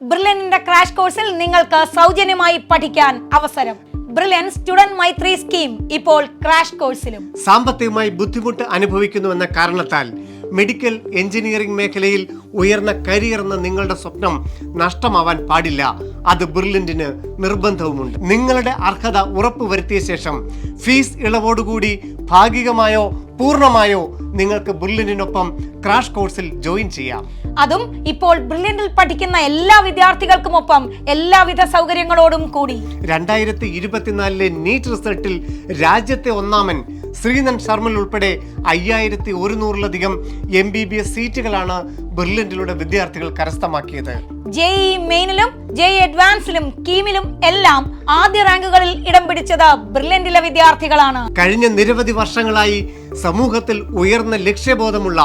ബ്രില്യന്റിന്റെ crash കോഴ്സിൽ നിങ്ങൾക്ക് സൗജന്യമായി പഠിക്കാൻ അവസരം. ബ്രില്യൻ സ്റ്റുഡന്റ് മൈത്രി സ്കീം ഇപ്പോൾ ക്രാഷ് കോഴ്സിലും. സാമ്പത്തികമായി ബുദ്ധിമുട്ട് അനുഭവിക്കുന്നുവെന്ന കാരണത്താൽ മെഡിക്കൽ എഞ്ചിനീയറിംഗ് മേഖലയിൽ ഉയർന്ന കരിയർ എന്ന നിങ്ങളുടെ സ്വപ്നം നഷ്ടമാവാൻ പാടില്ല. അത് ബ്രില്യന്റിന് നിർബന്ധവുമുണ്ട്. നിങ്ങളുടെ അർഹത ഉറപ്പുവരുത്തിയ ശേഷം ഫീസ് ഇളവോടുകൂടി ഭാഗികമായോ പൂർണ്ണമായോ നിങ്ങൾക്ക് ബ്രില്യന്റിനൊപ്പം ക്രാഷ് കോഴ്സിൽ ജോയിൻ ചെയ്യാം. അതും ഇപ്പോൾ ബ്രില്യന്റിൽ പഠിക്കുന്ന എല്ലാ വിദ്യാർത്ഥികൾക്കുമൊപ്പം എല്ലാവിധ സൗകര്യങ്ങളോടും കൂടി. 2024 നീറ്റ് റിസൾട്ടിൽ രാജ്യത്തെ ഒന്നാമൻ ശ്രീനൻ ശർമ്മൽ ഉൾപ്പെടെ 5100-ലധികം MBBS സീറ്റുകളാണ് ബ്രില്യന്റിലൂടെ വിദ്യാർത്ഥികൾ കരസ്ഥമാക്കിയത്. JEE മെയിനിലും JEE അഡ്വാൻസിലും കീമിലും എല്ലാം ആദ്യ റാങ്കുകളിൽ ഇടം പിടിച്ചത് ബ്രില്യന്റിലെ വിദ്യാർത്ഥികളാണ്. കഴിഞ്ഞ നിരവധി വർഷങ്ങളായി സമൂഹത്തിൽ ഉയർന്ന ലക്ഷ്യബോധമുള്ള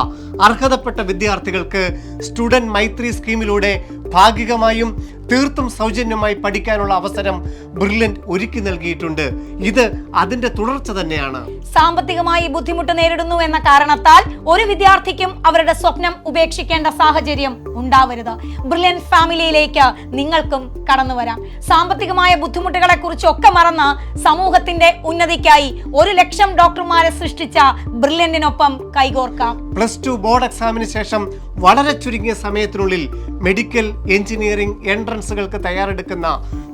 അർഹതപ്പെട്ട വിദ്യാർത്ഥികൾക്ക് സ്റ്റുഡന്റ് മൈത്രി സ്കീമിലൂടെ ഭാഗികമായും തീർത്തും സൗജന്യമായി പഠിക്കാനുള്ള അവസരം ബ്രില്യന്റ് ഒരുക്കി നൽകിയിട്ടുണ്ട്. ഇത് അതിന്റെ തുടർച്ച തന്നെയാണ്. സാമ്പത്തികമായി ബുദ്ധിമുട്ട് നേരിടുന്നു എന്ന കാരണത്താൽ ഒരു വിദ്യാർത്ഥിക്കും അവരുടെ സ്വപ്നം ഉപേക്ഷിക്കേണ്ട സാഹചര്യം ഉണ്ടാവരുത്. ബ്രില്യന്റ് ഫാമിലിയിലേക്ക് നിങ്ങൾക്കും കടന്നു വരാം. സാമ്പത്തികമായ ബുദ്ധിമുട്ടുകളെ കുറിച്ചൊക്കെ മറന്ന് സമൂഹത്തിന്റെ ഉന്നതിക്കായി 100,000 ഡോക്ടർമാരെ സൃഷ്ടിച്ച ബ്രില്യന്റിനൊപ്പം കൈകോർക്കാം. +2 ബോർഡ് എക്സാമിന് ശേഷം വളരെ ചുരുങ്ങിയ സമയത്തിനുള്ളിൽ മെഡിക്കൽ എഞ്ചിനീയറിംഗ് എൻട്രൻസുകൾക്ക് തയ്യാറെടുക്കുന്ന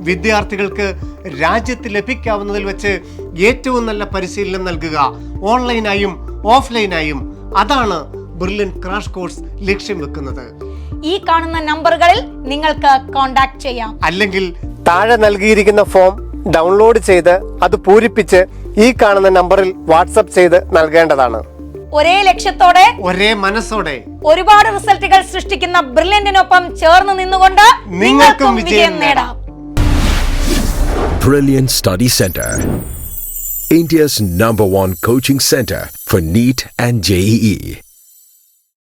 വിദ്യാർത്ഥികൾക്ക് രാജ്യത്ത് ലഭിക്കാവുന്നതിൽ വെച്ച് ഏറ്റവും നല്ല പരിശീലനം നൽകുക, ഓൺലൈനായും ഓഫ്ലൈനായും. അതാണ് ബ്രില്യന്റ് ക്രാഷ് കോഴ്സ് ലക്ഷ്യം വെക്കുന്നത്. ഈ കാണുന്ന നമ്പറുകളിൽ നിങ്ങൾക്ക് കോൺടാക്ട് ചെയ്യാം. അല്ലെങ്കിൽ താഴെ നൽകിയിരിക്കുന്ന ഫോം ഡൗൺലോഡ് ചെയ്ത് അത് പൂരിപ്പിച്ച് ഈ കാണുന്ന നമ്പറിൽ വാട്സ്ആപ്പ് ചെയ്ത് നൽകേണ്ടതാണ്. ഒരേ ലക്ഷ്യത്തോടെ ഒരേ മനസ്സോടെ ഒരുപാട് റിസൾട്ടുകൾ സൃഷ്ടിക്കുന്ന ബ്രില്യന്റിനൊപ്പം ചേർന്ന് നിന്നുകൊണ്ട് നിങ്ങൾക്കും വിജയം നേടാം. Brilliant Study Center, India's #1 coaching center for NEET and JEE.